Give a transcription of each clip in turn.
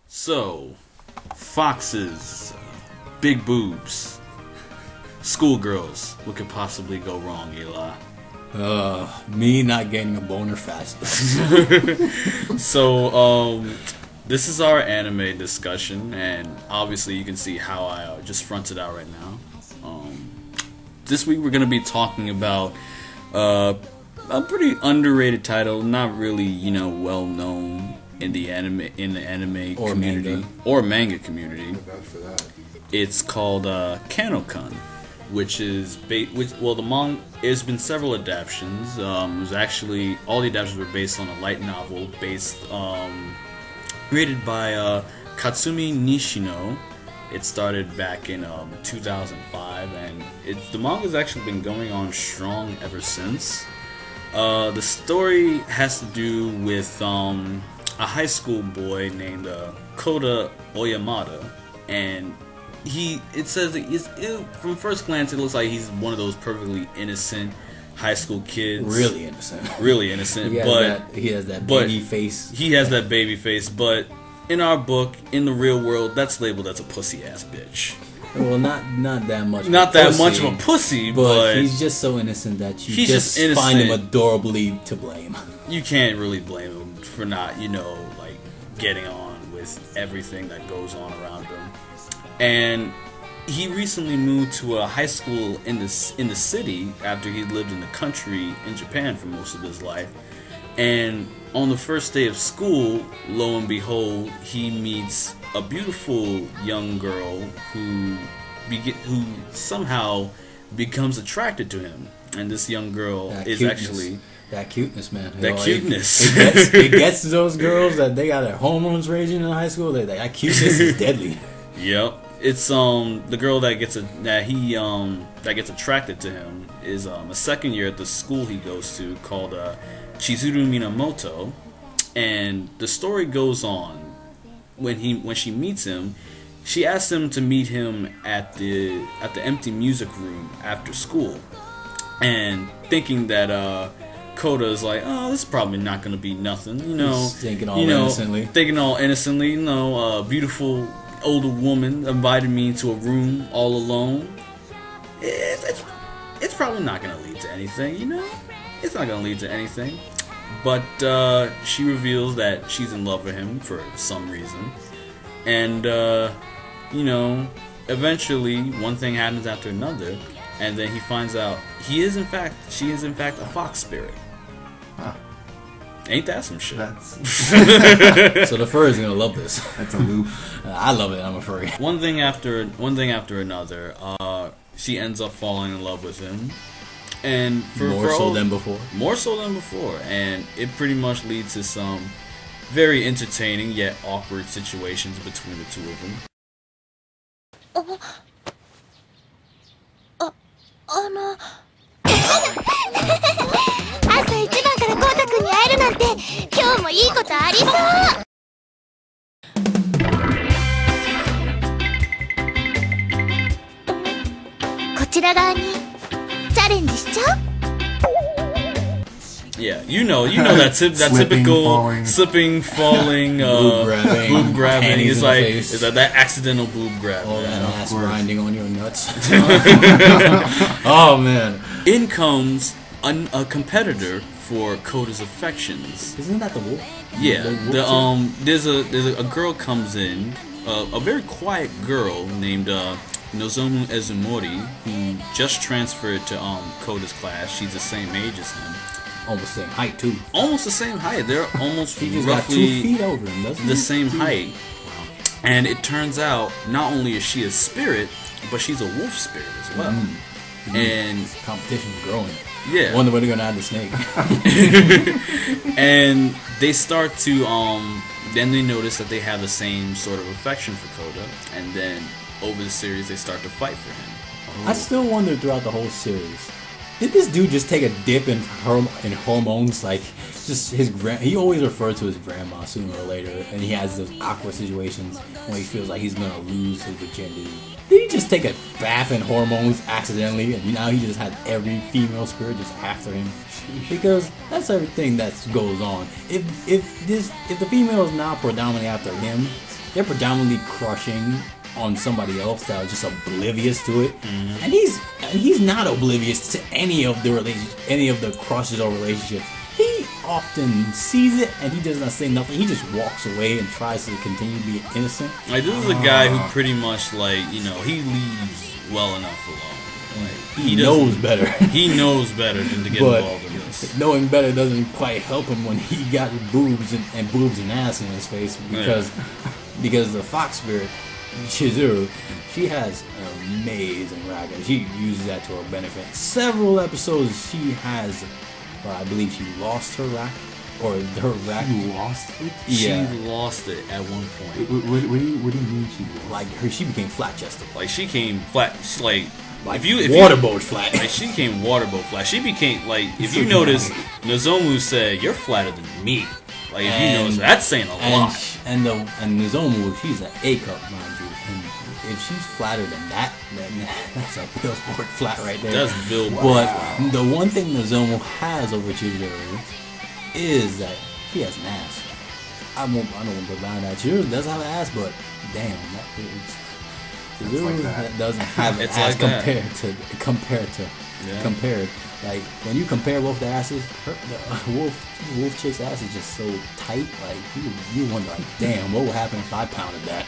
So, foxes, big boobs, schoolgirls. What could possibly go wrong, Eli? Me not getting a boner fast. So, this is our anime discussion, and obviously you can see how I just fronted out right now. This week we're going to be talking about a pretty underrated title, not really, well known in the anime or community manga. Or manga community. It's called Kanokon, which is the manga. There's been several adaptations. It was actually all the adaptations were based on a light novel created by Katsumi Nishino. It started back in 2005, and the manga's actually been going on strong ever since. The story has to do with a high school boy named Kota Oyamada, and it says that from first glance it looks like he's one of those perfectly innocent high school kids. Really innocent. Really innocent. He has that baby face. He has that baby face, but in our book, in the real world, that's labeled as a pussy ass bitch. Well, not that much. Not that much of a pussy, but he's just so innocent that you just find him adorably to blame. You can't really blame him for not, getting on with everything that goes on around him. And he recently moved to a high school in the city after he lived in the country in Japan for most of his life. And on the first day of school, lo and behold, he meets a beautiful young girl who somehow becomes attracted to him. And this young girl actually that cuteness, man. That cuteness. It gets to those girls that they got their hormones raging in high school. That cuteness is deadly. Yep. It's the girl that gets attracted to him is a second year at the school he goes to called Chizuru Minamoto, and the story goes on. When she meets him, she asks him to meet him at the empty music room after school, and thinking that Kota is like, oh, this is probably not gonna be nothing, He's thinking all innocently. Beautiful older woman invited me into a room all alone. It's probably not gonna lead to anything, It's not gonna lead to anything. But she reveals that she's in love with him for some reason. And, eventually one thing happens after another. And then he finds out she is in fact a fox spirit. Huh. Ain't that some shit? So the furry is gonna love this. That's a loop. I love it. I'm a furry. One thing after another, she ends up falling in love with him. And more so than before, and it pretty much leads to some very entertaining yet awkward situations between the two of them. Yeah, that typical slipping, falling, boob grabbing. It's like that accidental boob grab. All that ass grinding on your nuts. Oh man! In comes a competitor for Kota's affections. Isn't that the wolf? Yeah. There's a girl comes in, a very quiet girl named Nozomu Ezumori, who just transferred to Kota's class. She's the same age as him. Almost the same height too. Almost the same height. They're almost roughly got 2 feet over him, doesn't the same height. Wow. And it turns out not only is she a spirit, but she's a wolf spirit as well. And competition's growing. Yeah. Wonder when they're gonna add the snake. And they start to then they notice that they have the same sort of affection for Kota, and then over the series they start to fight for him. I still wonder throughout the whole series, did this dude just take a dip in hormones? Like, just his he always referred to his grandma sooner or later, and he has those awkward situations when he feels like he's gonna lose his virginity. Did he just take a bath in hormones accidentally, and now he just has every female spirit just after him? Because that's everything that goes on. If the female is not predominantly after him, they're predominantly crushing on somebody else that was just oblivious to it, and he's not oblivious to any of the crushes or relationships. He often sees it and he does not say nothing. He just walks away and tries to continue to be innocent. Like, this is a guy who pretty much, like, you know, he leaves well enough alone. Like, he knows better. He knows better than to get involved in this. Knowing better doesn't quite help him when he got boobs and ass in his face because the fox spirit Chizuru, she has an amazing rack, and she uses that to her benefit. Several episodes she has, I believe she lost her rack, or her rack. She lost it? Yeah. She lost it at one point. What do you mean she lost? Like, she became flat-chested. Like, she came flat, like waterboat flat. Like, she came waterboat flat. She became, like, if you notice, Nozomu said, "You're flatter than me." Like, if you notice, that's saying a lot. And Nozomu, she's an A cup, mind you. And if she's flatter than that, then that's a billboard flat right there. That's billboard. But the one thing Nozomu has over Chizuru is that she has an ass. I don't want to lie that Chizuru does have an ass, but damn, Chizuru doesn't have an ass compared. Like, when you compare both the asses, the wolf chick's ass is just so tight. Like, you wonder, like, damn, what would happen if I pounded that?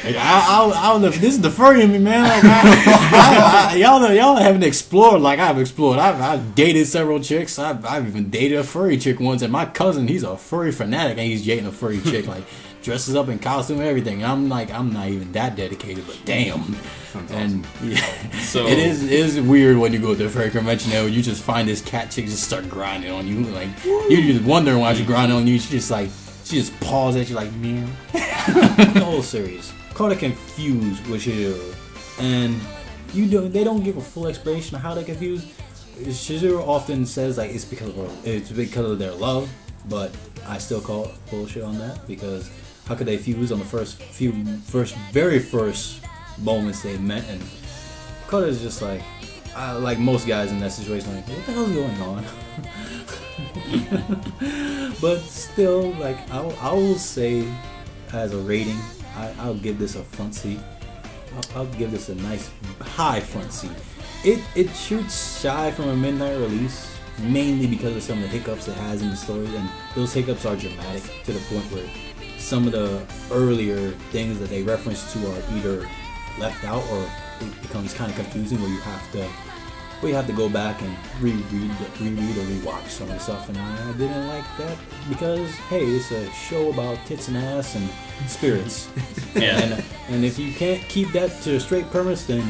I don't know if this is the furry in me, man. Like, y'all haven't explored like I've explored. I've dated several chicks. I've even dated a furry chick once, and my cousin, he's a furry fanatic, and he's dating a furry chick. Like, dresses up in costume and everything. And I'm like, I'm not even that dedicated, but damn. And yeah, so it is weird when you go to a furry convention and you just find this cat chick just start grinding on you. Like, you're just wondering why she grinding on you. She just paws at you like, meow. The whole series, Kota confused with Shizuru, and they don't give a full explanation of how they confused. Shizuru often says like it's because of their love, but I still call bullshit on that, because how could they fuse on the very first moments they met? And Kota's just like most guys in that situation, like, what the hell's going on? But still, like, I will say, as a rating, I'll give this a front seat. I'll give this a nice high front seat. It shoots shy from a midnight release, mainly because of some of the hiccups it has in the story, and those hiccups are dramatic to the point where some of the earlier things that they reference to are either left out, or it becomes kind of confusing where you have to go back and reread or rewatch some of the stuff, and I didn't like that, because hey, it's a show about tits and ass and spirits. Yeah. And if you can't keep that to a straight premise, then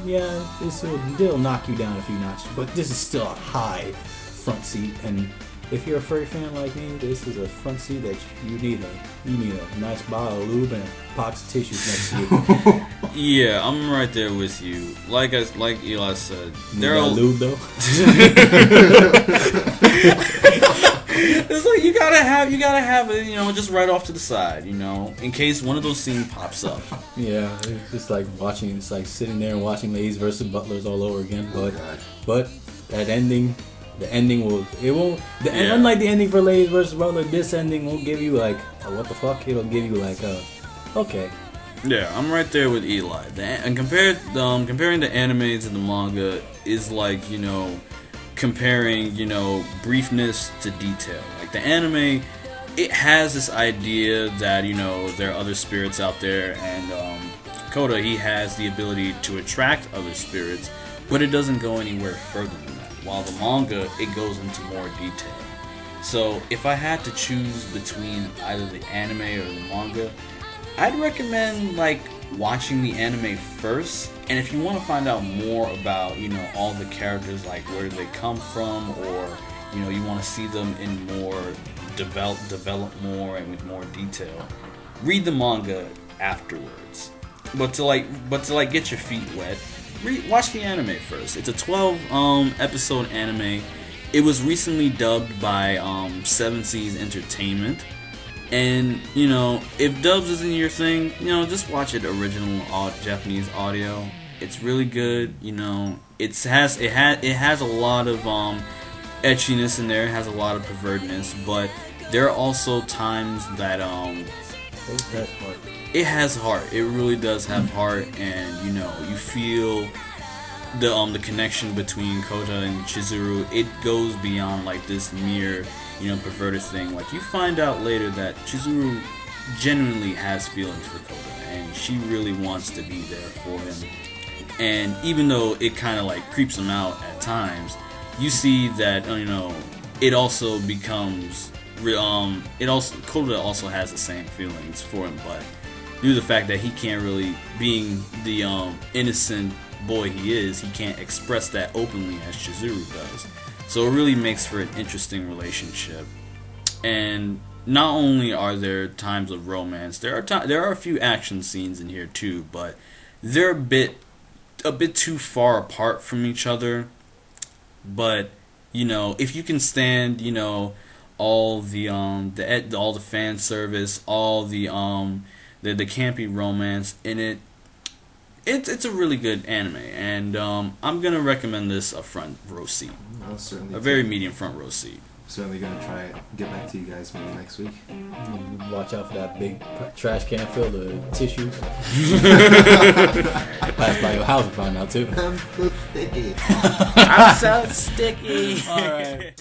yeah, it'll knock you down a few notches. But this is still a high front seat, and if you're a furry fan like me, this is a front seat that you need a nice bottle of lube and a box of tissues next to you. Yeah, I'm right there with you. Like Eli said, there are lube though. It's like you gotta have it, you know, just right off to the side, you know, in case one of those scenes pops up. Yeah, it's just like watching. It's like sitting there and watching Ladies vs. Butlers all over again. But that ending. The ending unlike the ending for Ladies vs. Butler, this ending won't give you like a what the fuck. It'll give you like a okay. Yeah, I'm right there with Eli. And comparing the anime to the manga is like, you know, comparing, you know, briefness to detail. Like the anime, it has this idea that, you know, there are other spirits out there, and Kota, he has the ability to attract other spirits, but it doesn't go anywhere further than that. While the manga, it goes into more detail. So if I had to choose between either the anime or the manga, I'd recommend like watching the anime first. And if you want to find out more about, you know, all the characters, like where they come from, or, you know, you want to see them in more develop more and with more detail, read the manga afterwards. But to get your feet wet, watch the anime first. It's a 12 episode anime, it was recently dubbed by Seven Seas Entertainment. And, you know, if dubs isn't your thing, you know, just watch it original Japanese audio. It's really good, you know. It has a lot of etchiness in there, it has a lot of pervertedness, but there are also times that it has heart. It really does have heart, and you know, you feel the connection between Kota and Chizuru. It goes beyond like this mere, you know, perverted thing. Like, you find out later that Chizuru genuinely has feelings for Kota, and she really wants to be there for him. And even though it kind of like creeps him out at times, you see that, you know, it also becomes Kota also has the same feelings for him, but due to the fact that he can't really, being the innocent boy he is, he can't express that openly as Chizuru does. So it really makes for an interesting relationship. And not only are there times of romance, there are a few action scenes in here too, but they're a bit too far apart from each other. But you know, if you can stand, you know, all the fan service, all the campy romance in it, it's a really good anime, and I'm gonna recommend this a front row seat. A very medium front row seat. Certainly gonna try it. Get back to you guys maybe next week. Watch out for that big trash can filled with tissues. Pass by your house and find out too. I'm so sticky. I'm so sticky. All right.